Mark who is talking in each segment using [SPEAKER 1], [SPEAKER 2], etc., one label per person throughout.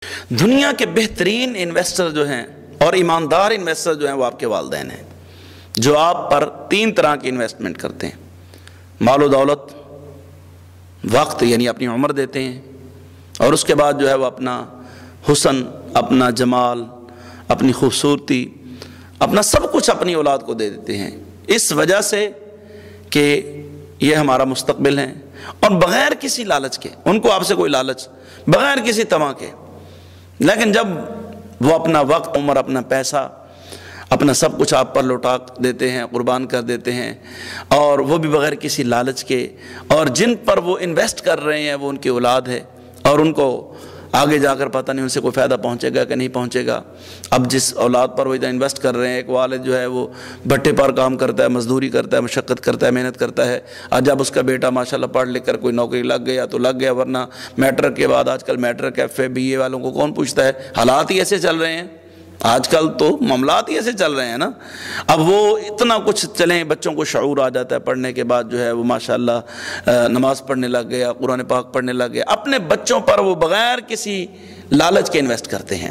[SPEAKER 1] دنیا کے بہترین انویسٹر جو ہیں اور ایماندار انویسٹر جو ہیں وہ آپ کے والدین ہیں، جو آپ پر 3 طرح کی انویسٹمنٹ کرتے ہیں: مال و دولت، وقت یعنی اپنی عمر دیتے ہیں، اور اس کے بعد جو ہے وہ اپنا حسن، اپنا جمال، اپنی خوبصورتی، اپنا سب کچھ اپنی اولاد کو دے دیتے ہیں، اس وجہ سے کہ یہ ہمارا مستقبل ہے، اور بغیر کسی لالچ کے، ان کو آپ سے کوئی لالچ، بغیر کسی طمع کے۔ لیکن جب وہ اپنا وقت، عمر، اپنا پیسہ، اپنا سب کچھ آپ پر لوٹا دیتے ہیں، قربان کر دیتے ہیں، اور وہ بھی بغیر کسی لالچ کے، اور جن پر وہ انویسٹ کر رہے ہیں وہ ان کی اولاد ہے، اور ان کو آگے جا کر پتہ نہیں ان سے کوئی فائدہ پہنچے گا کہ نہیں پہنچے گا۔ اب جس اولاد پر وہ ادھر انویسٹ کر رہے ہیں، ایک والد جو ہے وہ بھٹے پر کام کرتا ہے، مزدوری کرتا ہے، مشقت کرتا ہے، محنت کرتا ہے، آج جب اس کا بیٹا ماشاءاللہ پڑھ لکھ کر کوئی نوکری لگ گیا تو لگ گیا، ورنہ میٹرک کے بعد آج کل میٹرک، ایف اے، بی اے والوں کو کون پوچھتا ہے؟ حالات ہی ایسے چل رہے ہیں، آج کل تو معاملات ہی ایسے چل رہے ہیں نا۔ اب وہ اتنا کچھ چلیں، بچوں کو شعور آ جاتا ہے، پڑھنے کے بعد جو ہے وہ ماشاءاللہ نماز پڑھنے لگ گیا، قرآن پاک پڑھنے لگ گیا، اپنے بچوں پر وہ بغیر کسی لالچ کے انویسٹ کرتے ہیں۔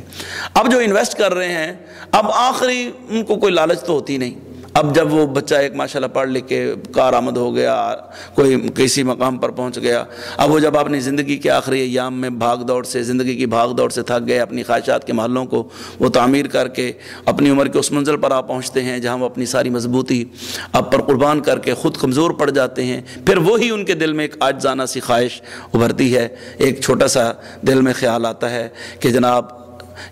[SPEAKER 1] اب جو انویسٹ کر رہے ہیں، اب آخری ان کو کوئی لالچ تو ہوتی نہیں۔ اب جب وہ بچہ ایک ماشاءاللہ پڑھ لکھ کے کارآمد ہو گیا، کوئی کسی مقام پر پہنچ گیا، اب وہ جب اپنی زندگی کے آخری ایام میں بھاگ دوڑ سے، زندگی کی بھاگ دوڑ سے تھک گئے، اپنی خواہشات کے محلوں کو وہ تعمیر کر کے اپنی عمر کے اس منزل پر آپ پہنچتے ہیں جہاں وہ اپنی ساری مضبوطی آپ پر قربان کر کے خود کمزور پڑ جاتے ہیں، پھر وہی ان کے دل میں ایک عاجزانہ سی خواہش ابھرتی ہے، ایک چھوٹا سا دل میں خیال آتا ہے کہ جناب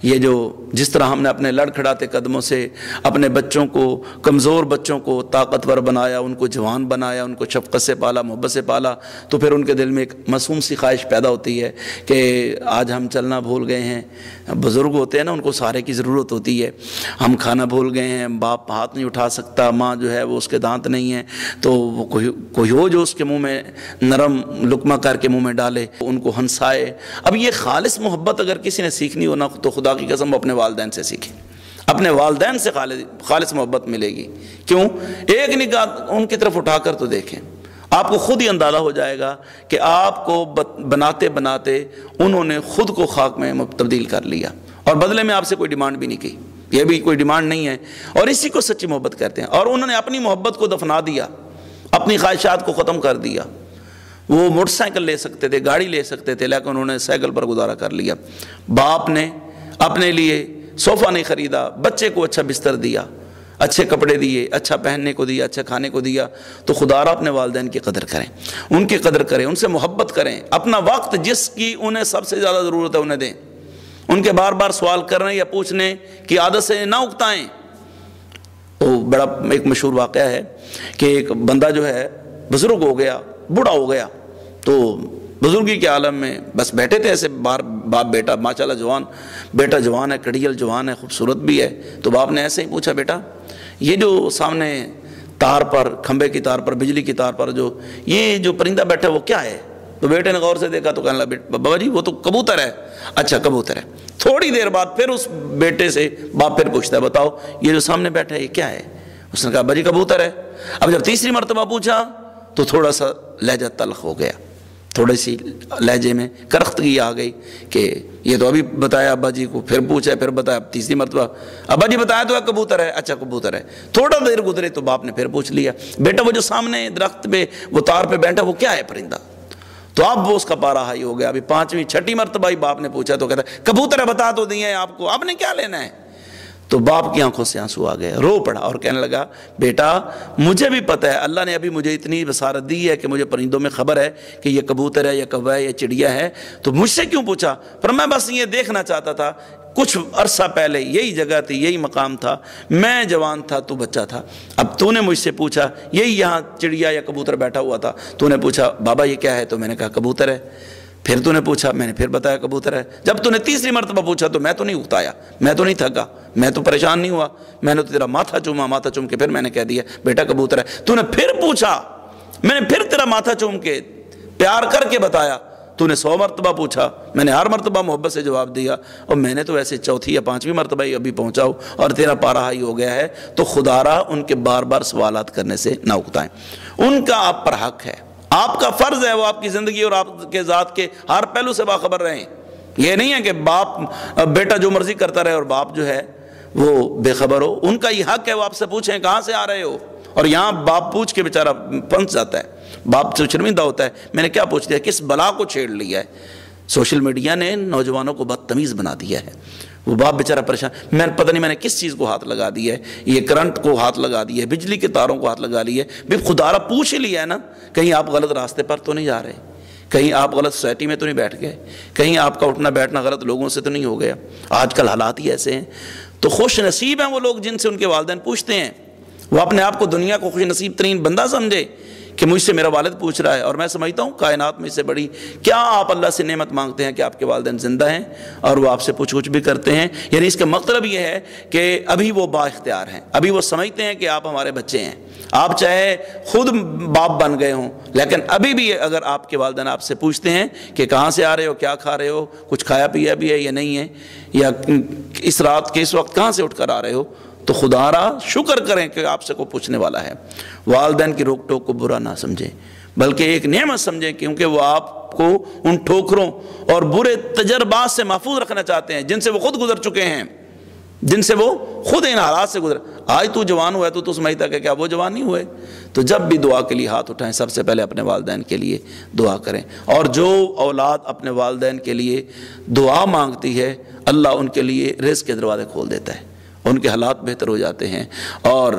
[SPEAKER 1] یہ جو جس طرح ہم نے اپنے لڑکھڑاتے قدموں سے اپنے بچوں کو، کمزور بچوں کو طاقتور بنایا، ان کو جوان بنایا، ان کو شفقت سے پالا، محبت سے پالا، تو پھر ان کے دل میں ایک معصوم سی خواہش پیدا ہوتی ہے کہ آج ہم چلنا بھول گئے ہیں۔ بزرگ ہوتے ہیں نا، ان کو سہارے کی ضرورت ہوتی ہے، ہم کھانا بھول گئے ہیں، باپ ہاتھ نہیں اٹھا سکتا، ماں جو ہے وہ اس کے دانت نہیں ہیں، تو وہ کوئی ہو جو اس کے منہ میں نرم لقمہ کر کے منہ میں ڈالے، ان کو ہنسائے۔ اب یہ خالص محبت اگر کسی نے سیکھنی ہو نا، تو خدا کی قسم وہ اپنے والدین سے سیکھیں، اپنے والدین سے خالص محبت ملے گی۔ کیوں؟ ایک نگاہ ان کی طرف اٹھا کر تو دیکھیں، آپ کو خود ہی اندازہ ہو جائے گا کہ آپ کو بناتے بناتے انہوں نے خود کو خاک میں تبدیل کر لیا، اور بدلے میں آپ سے کوئی ڈیمانڈ بھی نہیں کی، یہ بھی کوئی ڈیمانڈ نہیں ہے، اور اسی کو سچی محبت کہتے ہیں۔ اور انہوں نے اپنی محبت کو دفنا دیا، اپنی خواہشات کو ختم کر دیا۔ وہ موٹر سائیکل لے سکتے تھے، گاڑی لے سکتے تھے، لیکن انہوں نے سائیکل پر گزارا کر لیا۔ باپ نے اپنے لیے صوفہ نہیں خریدا، بچے کو اچھا بستر دیا، اچھے کپڑے دیے، اچھا پہننے کو دیا، اچھا کھانے کو دیا، تو خدا را اپنے والدین کی قدر کریں، ان کی قدر کریں، ان سے محبت کریں، اپنا وقت جس کی انہیں سب سے زیادہ ضرورت ہے انہیں دیں، ان کے بار بار سوال کرنے یا پوچھنے کی عادت سے نہ اکتائیں۔ وہ بڑا ایک مشہور واقعہ ہے کہ ایک بندہ جو ہے بزرگ ہو گیا، بوڑھا ہو گیا، تو بزرگی کے عالم میں بس بیٹھے تھے ایسے، باپ بیٹا ماشاءاللہ جوان، بیٹا جوان ہے، کڑیل جوان ہے، خوبصورت بھی ہے، تو باپ نے ایسے ہی پوچھا، بیٹا یہ جو سامنے تار پر، کھمبے کی تار پر، بجلی کی تار پر یہ جو پرندہ بیٹھا ہے وہ کیا ہے؟ تو بیٹے نے غور سے دیکھا تو کہنے لگا، بابا جی وہ تو کبوتر ہے۔ اچھا کبوتر ہے۔ تھوڑی دیر بعد پھر اس بیٹے سے باپ پھر پوچھتا ہے، بتاؤ یہ جو سامنے بیٹھا ہے یہ کیا ہے؟ اس نے کہا ابا جی کبوتر ہے۔ اب جب تیسری مرتبہ پوچھا تو تھوڑا سا لہجہ تلخ ہو گیا، تھوڑی سی لہجے میں کرختگی آ گئی کہ یہ تو ابھی بتایا ابا جی کو، پھر پوچھا، پھر بتایا، تیسری مرتبہ ابا جی بتایا تو ہے کبوتر ہے۔ اچھا کبوتر ہے۔ تھوڑا دیر گزرے تو باپ نے پھر پوچھ لیا، بیٹا وہ جو سامنے درخت پہ وہ تار پہ بیٹھا وہ کیا ہے پرندہ؟ تو اب وہ اس کا پارا ہائی ہو گیا، ابھی 5ویں 6ٹھی مرتبہ ہی باپ نے پوچھا تو کہتا ہے کبوتر ہے، بتا تو دیے آپ کو، آپ نے کیا لینا ہے؟ تو باپ کی آنکھوں سے آنسو آ گئے، رو پڑا اور کہنے لگا، بیٹا مجھے بھی پتہ ہے، اللہ نے ابھی مجھے اتنی بصارت دی ہے کہ مجھے پرندوں میں خبر ہے کہ یہ کبوتر ہے یا کوہ ہے یا چڑیا ہے، تو مجھ سے کیوں پوچھا؟ پر میں بس یہ دیکھنا چاہتا تھا، کچھ عرصہ پہلے یہی جگہ تھی، یہی مقام تھا، میں جوان تھا تو بچہ تھا، اب تو نے مجھ سے پوچھا، یہی یہاں چڑیا یا کبوتر بیٹھا ہوا تھا، تو نے پوچھا بابا یہ کیا ہے؟ تو میں نے کہا کبوتر ہے۔ پھر تو نے پوچھا، میں نے پھر بتایا کبوتر ہے۔ جب تو نے تیسری مرتبہ پوچھا تو میں تو نہیں اکتایا، میں تو نہیں تھکا، میں تو پریشان نہیں ہوا، میں نے تو تیرا ماتھا چوما، ماتھا چوم کے پھر میں نے کہہ دیا بیٹا کبوتر ہے۔ تو نے پھر پوچھا، میں نے پھر تیرا ماتھا چوم کے پیار کر کے بتایا، تو نے 100 مرتبہ پوچھا، میں نے ہر مرتبہ محبت سے جواب دیا، اور میں نے تو ایسے 4تھی یا 5ویں مرتبہ ہی ابھی پہنچا ہوں اور تیرا پارا ہائی ہو گیا ہے۔ تو خدا را ان کے بار بار سوالات کرنے سے نہ اکتائیں، ان کا آپ پر حق ہے، آپ کا فرض ہے وہ آپ کی زندگی اور آپ کے ذات کے ہر پہلو سے باخبر رہیں، یہ نہیں ہے کہ باپ بیٹا جو مرضی کرتا رہے اور باپ جو ہے وہ بے خبر ہو. ان کا یہ حق ہے وہ آپ سے پوچھیں کہاں سے آ رہے ہو. اور یہاں باپ پوچھ کے بیچارہ پھنس جاتا ہے, باپ سے شرمندہ ہوتا ہے, میں نے کیا پوچھ لیا, کس بلا کو چھیڑ لیا ہے. سوشل میڈیا نے نوجوانوں کو بدتمیز بنا دیا ہے. وہ باپ بیچارہ پریشان, میں پتہ نہیں میں نے کس چیز کو ہاتھ لگا دیا ہے, یہ کرنٹ کو ہاتھ لگا دیا ہے, بجلی کے تاروں کو ہاتھ لگا لیا ہے. بھی خدا را پوچھ ہی لیا ہے نا, کہیں آپ غلط راستے پر تو نہیں جا رہے, کہیں آپ غلط سوسائٹی میں تو نہیں بیٹھ گئے, کہیں آپ کا اٹھنا بیٹھنا غلط لوگوں سے تو نہیں ہو گیا. آج کل حالات ہی ایسے ہیں. تو خوش نصیب ہیں وہ لوگ جن سے ان کے والدین پوچھتے ہیں. وہ اپنے آپ کو دنیا کو خوش نصیب ترین بندہ سمجھے کہ مجھ سے میرا والد پوچھ رہا ہے. اور میں سمجھتا ہوں کائنات میں سے بڑی کیا آپ اللہ سے نعمت مانگتے ہیں کہ آپ کے والدین زندہ ہیں اور وہ آپ سے پوچھ بھی کرتے ہیں. یعنی اس کا مطلب یہ ہے کہ ابھی وہ با اختیار ہیں, ابھی وہ سمجھتے ہیں کہ آپ ہمارے بچے ہیں. آپ چاہے خود باپ بن گئے ہوں لیکن ابھی بھی اگر آپ کے والدین آپ سے پوچھتے ہیں کہ کہاں سے آ رہے ہو, کیا کھا رہے ہو, کچھ کھایا پیا بھی ہے یا نہیں ہے, یا اس رات کے اس وقت کہاں سے اٹھ کر آ رہے ہو, تو خدا را شکر کریں کہ آپ سے کوئی پوچھنے والا ہے. والدین کی روک ٹوک کو برا نہ سمجھیں بلکہ ایک نعمت سمجھیں, کیونکہ وہ آپ کو ان ٹھوکروں اور برے تجربات سے محفوظ رکھنا چاہتے ہیں جن سے وہ خود گزر چکے ہیں, جن سے وہ خود ان حالات سے گزر. آج تو جوان ہوا ہے تو سمجھتا کہ کیا وہ جوان نہیں ہوئے. تو جب بھی دعا کے لیے ہاتھ اٹھائیں سب سے پہلے اپنے والدین کے لیے دعا کریں. اور جو اولاد اپنے والدین کے لیے دعا مانگتی ہے اللہ ان کے لیے رزق کے دروازے کھول دیتا ہے, ان کے حالات بہتر ہو جاتے ہیں. اور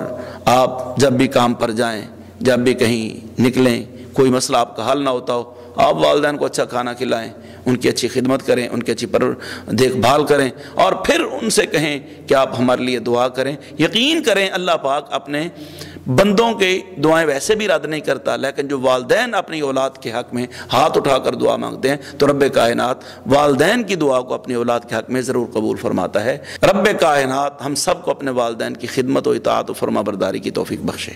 [SPEAKER 1] آپ جب بھی کام پر جائیں, جب بھی کہیں نکلیں, کوئی مسئلہ آپ کا حل نہ ہوتا ہو, آپ والدین کو اچھا کھانا کھلائیں, ان کی اچھی خدمت کریں, ان کی اچھی دیکھ بھال کریں, اور پھر ان سے کہیں کہ آپ ہمارے لیے دعا کریں. یقین کریں اللہ پاک اپنے بندوں کے دعائیں ویسے بھی رد نہیں کرتا, لیکن جو والدین اپنی اولاد کے حق میں ہاتھ اٹھا کر دعا مانگتے ہیں تو رب کائنات والدین کی دعا کو اپنی اولاد کے حق میں ضرور قبول فرماتا ہے. رب کائنات ہم سب کو اپنے والدین کی خدمت و اطاعت و فرما برداری کی توفیق بخشے.